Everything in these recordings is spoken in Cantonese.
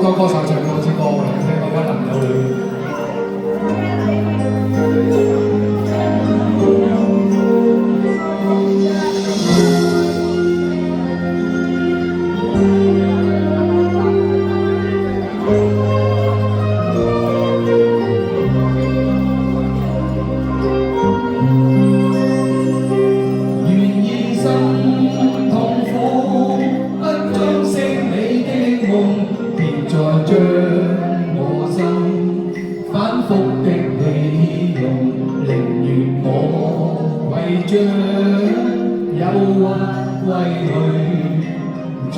歌歌手唱嗰支歌嘅，即係我不能有你。將我心反覆的起用，寧願我為將憂鬱歸去，將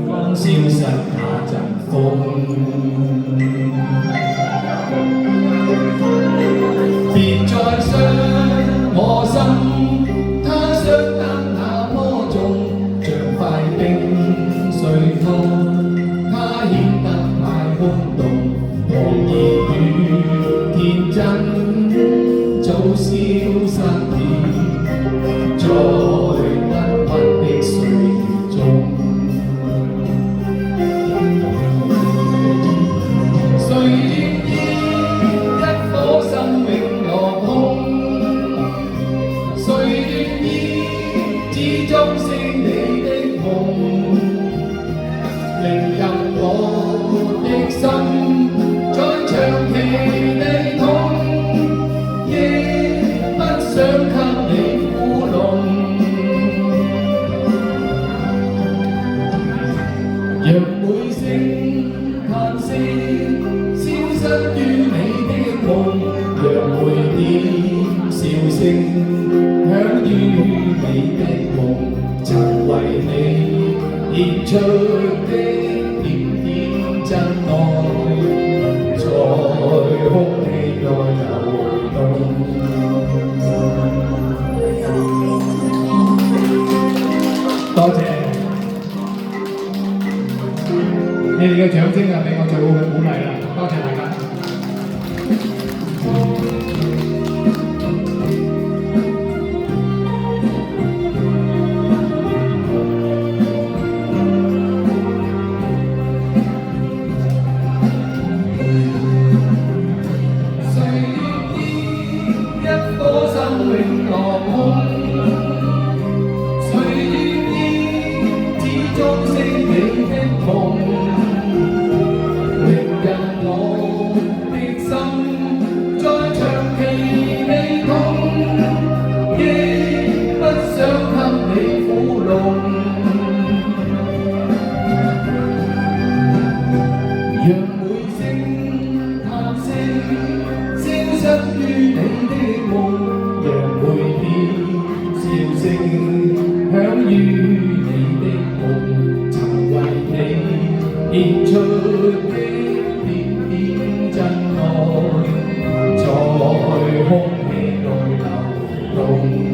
光消失那陣風。別再傷我心，它傷得那麼重，像塊冰碎湯。顯得太空洞，狂熱與天真早消失了，在鬱鬱的歲月中。誰願意一顆生命落空？誰願意只終成你的夢？令任我的心再長期地痛，亦不想給你苦弄。讓每聲嘆息消失於你的夢，讓每點笑聲響於你的夢，曾為你獻出的點點真愛，在空氣內流動。多謝你哋嘅掌聲啊，俾我最好嘅鼓勵啦！多謝大家。讓每聲嘆息消失於你的夢，讓每點笑聲響於你的夢，曾為你獻出的點點真愛，在空氣內流動。